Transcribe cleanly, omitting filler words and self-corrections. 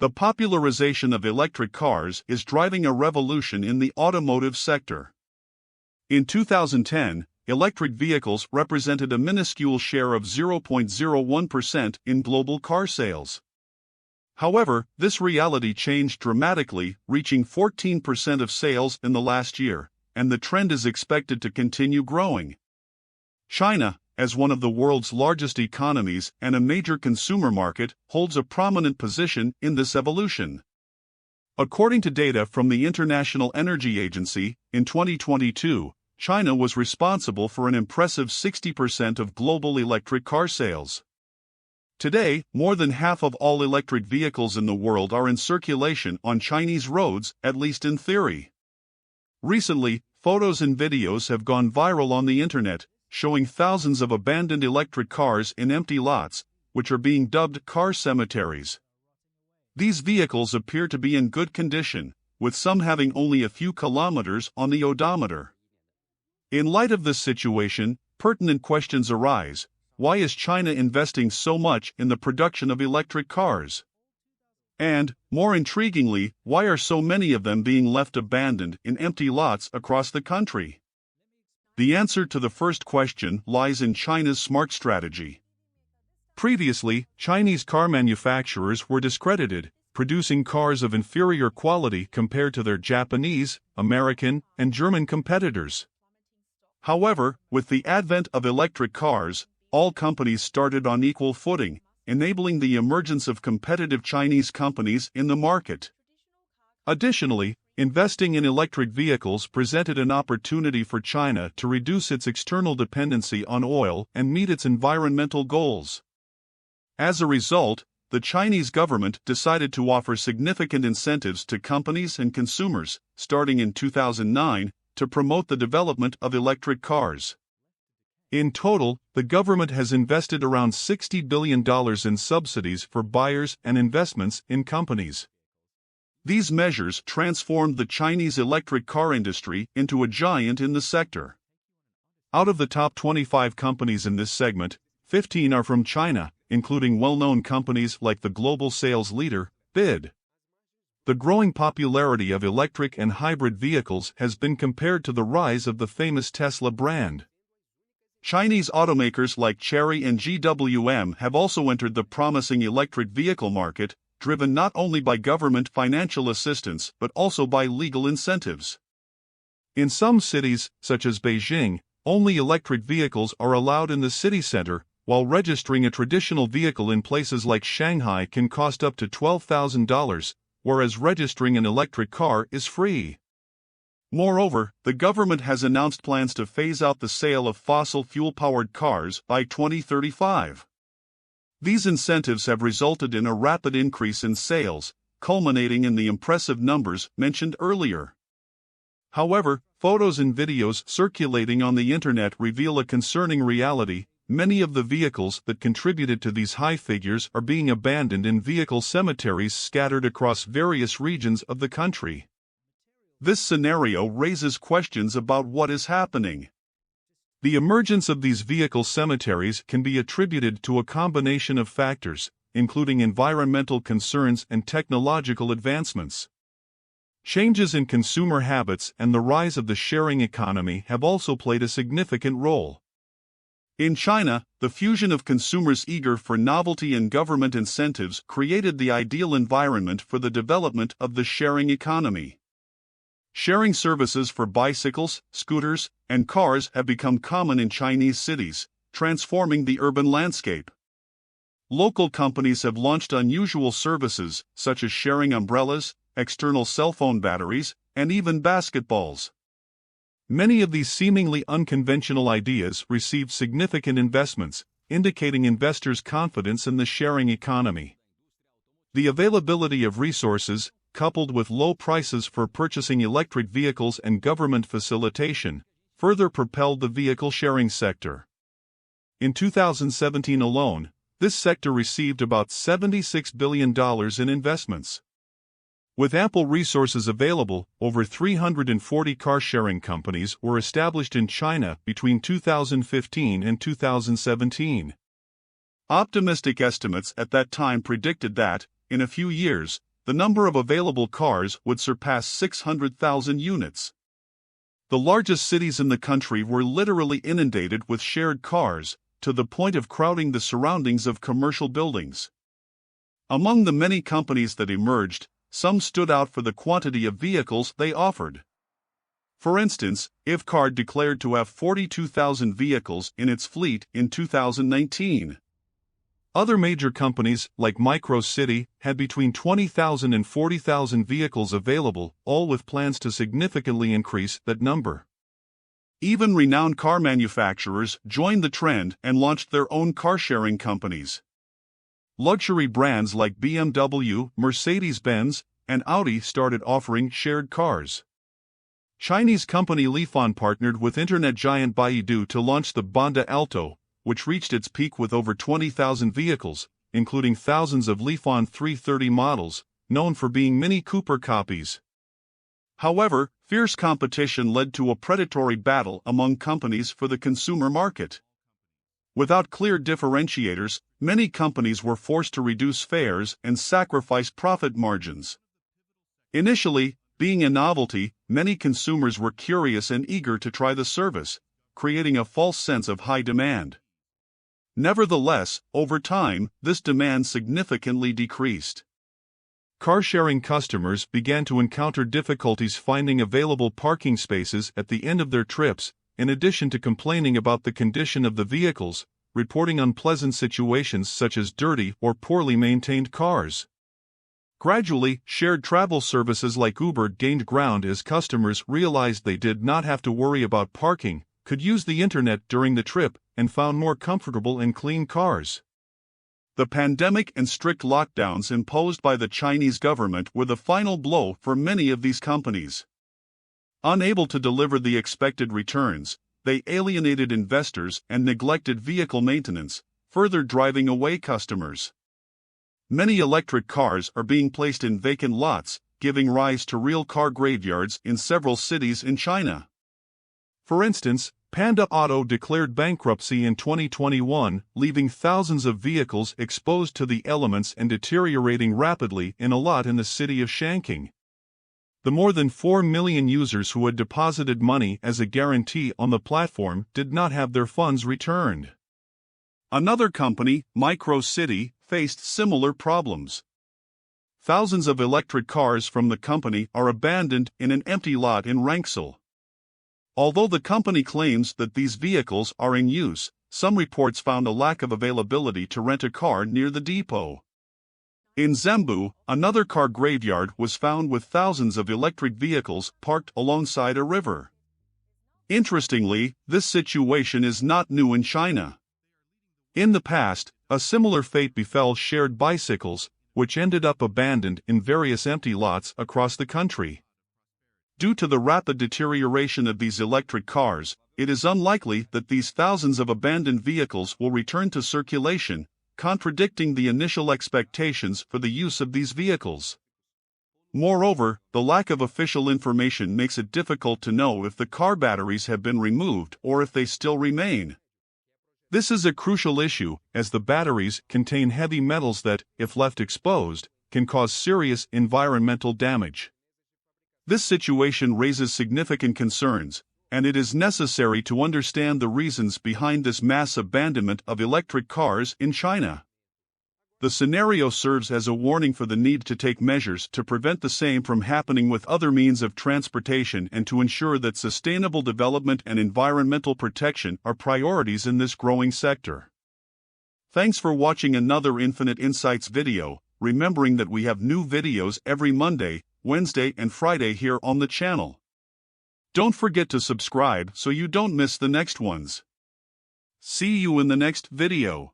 The popularization of electric cars is driving a revolution in the automotive sector. In 2010, electric vehicles represented a minuscule share of 0.01% in global car sales. However, this reality changed dramatically, reaching 14% of sales in the last year, and the trend is expected to continue growing. China, as one of the world's largest economies and a major consumer market, holds a prominent position in this evolution. According to data from the International Energy Agency, in 2022, China was responsible for an impressive 60% of global electric car sales. Today, more than half of all electric vehicles in the world are in circulation on Chinese roads, at least in theory. Recently, photos and videos have gone viral on the internet, showing thousands of abandoned electric cars in empty lots, which are being dubbed car cemeteries. These vehicles appear to be in good condition, with some having only a few kilometers on the odometer. In light of this situation, pertinent questions arise. Why is China investing so much in the production of electric cars? And, more intriguingly, why are so many of them being left abandoned in empty lots across the country? The answer to the first question lies in China's smart strategy. Previously, Chinese car manufacturers were discredited, producing cars of inferior quality compared to their Japanese, American, and German competitors. However, with the advent of electric cars, all companies started on equal footing, enabling the emergence of competitive Chinese companies in the market. Additionally, investing in electric vehicles presented an opportunity for China to reduce its external dependency on oil and meet its environmental goals. As a result, the Chinese government decided to offer significant incentives to companies and consumers, starting in 2009, to promote the development of electric cars. In total, the government has invested around $60 billion in subsidies for buyers and investments in companies. These measures transformed the Chinese electric car industry into a giant in the sector. Out of the top 25 companies in this segment, 15 are from China, including well-known companies like the global sales leader, BYD. The growing popularity of electric and hybrid vehicles has been compared to the rise of the famous Tesla brand. Chinese automakers like Chery and GWM have also entered the promising electric vehicle market, driven not only by government financial assistance but also by legal incentives. In some cities, such as Beijing, only electric vehicles are allowed in the city center, while registering a traditional vehicle in places like Shanghai can cost up to $12,000, whereas registering an electric car is free. Moreover, the government has announced plans to phase out the sale of fossil fuel-powered cars by 2035. These incentives have resulted in a rapid increase in sales, culminating in the impressive numbers mentioned earlier. However, photos and videos circulating on the internet reveal a concerning reality. Many of the vehicles that contributed to these high figures are being abandoned in vehicle cemeteries scattered across various regions of the country. This scenario raises questions about what is happening. The emergence of these vehicle cemeteries can be attributed to a combination of factors, including environmental concerns and technological advancements. Changes in consumer habits and the rise of the sharing economy have also played a significant role. In China, the fusion of consumers eager for novelty and government incentives created the ideal environment for the development of the sharing economy. Sharing services for bicycles, scooters, and cars have become common in Chinese cities, transforming the urban landscape. Local companies have launched unusual services, such as sharing umbrellas, external cell phone batteries, and even basketballs. Many of these seemingly unconventional ideas received significant investments, indicating investors' confidence in the sharing economy. The availability of resources, coupled with low prices for purchasing electric vehicles and government facilitation, further propelled the vehicle sharing sector. In 2017 alone, this sector received about $76 billion in investments. With ample resources available, over 340 car-sharing companies were established in China between 2015 and 2017. Optimistic estimates at that time predicted that, in a few years, the number of available cars would surpass 600,000 units. The largest cities in the country were literally inundated with shared cars, to the point of crowding the surroundings of commercial buildings. Among the many companies that emerged, some stood out for the quantity of vehicles they offered. For instance, Ivcar declared to have 42,000 vehicles in its fleet in 2019. Other major companies, like Microcity, had between 20,000 and 40,000 vehicles available, all with plans to significantly increase that number. Even renowned car manufacturers joined the trend and launched their own car-sharing companies. Luxury brands like BMW, Mercedes-Benz, and Audi started offering shared cars. Chinese company Lifan partnered with internet giant Baidu to launch the Banda Alto, which reached its peak with over 20,000 vehicles, including thousands of Lifan 330 models, known for being Mini Cooper copies. However, fierce competition led to a predatory battle among companies for the consumer market. Without clear differentiators, many companies were forced to reduce fares and sacrifice profit margins. Initially, being a novelty, many consumers were curious and eager to try the service, creating a false sense of high demand. Nevertheless, over time, this demand significantly decreased. Car-sharing customers began to encounter difficulties finding available parking spaces at the end of their trips, in addition to complaining about the condition of the vehicles, reporting unpleasant situations such as dirty or poorly maintained cars. Gradually, shared travel services like Uber gained ground as customers realized they did not have to worry about parking, could use the internet during the trip, and found more comfortable and clean cars. The pandemic and strict lockdowns imposed by the Chinese government were the final blow for many of these companies. Unable to deliver the expected returns, they alienated investors and neglected vehicle maintenance, further driving away customers. Many electric cars are being placed in vacant lots, giving rise to real car graveyards in several cities in China. For instance, Panda Auto declared bankruptcy in 2021, leaving thousands of vehicles exposed to the elements and deteriorating rapidly in a lot in the city of Shanking. The more than 4 million users who had deposited money as a guarantee on the platform did not have their funds returned. Another company, Microcity, faced similar problems. Thousands of electric cars from the company are abandoned in an empty lot in Ranxil. Although the company claims that these vehicles are in use, some reports found a lack of availability to rent a car near the depot. In Zembu, another car graveyard was found with thousands of electric vehicles parked alongside a river. Interestingly, this situation is not new in China. In the past, a similar fate befell shared bicycles, which ended up abandoned in various empty lots across the country. Due to the rapid deterioration of these electric cars, it is unlikely that these thousands of abandoned vehicles will return to circulation, contradicting the initial expectations for the use of these vehicles. Moreover, the lack of official information makes it difficult to know if the car batteries have been removed or if they still remain. This is a crucial issue, as the batteries contain heavy metals that, if left exposed, can cause serious environmental damage. This situation raises significant concerns, and it is necessary to understand the reasons behind this mass abandonment of electric cars in China. The scenario serves as a warning for the need to take measures to prevent the same from happening with other means of transportation and to ensure that sustainable development and environmental protection are priorities in this growing sector. Thanks for watching another Infinite Insights video, remembering that we have new videos every Monday, Wednesday and Friday here on the channel. Don't forget to subscribe so you don't miss the next ones. See you in the next video.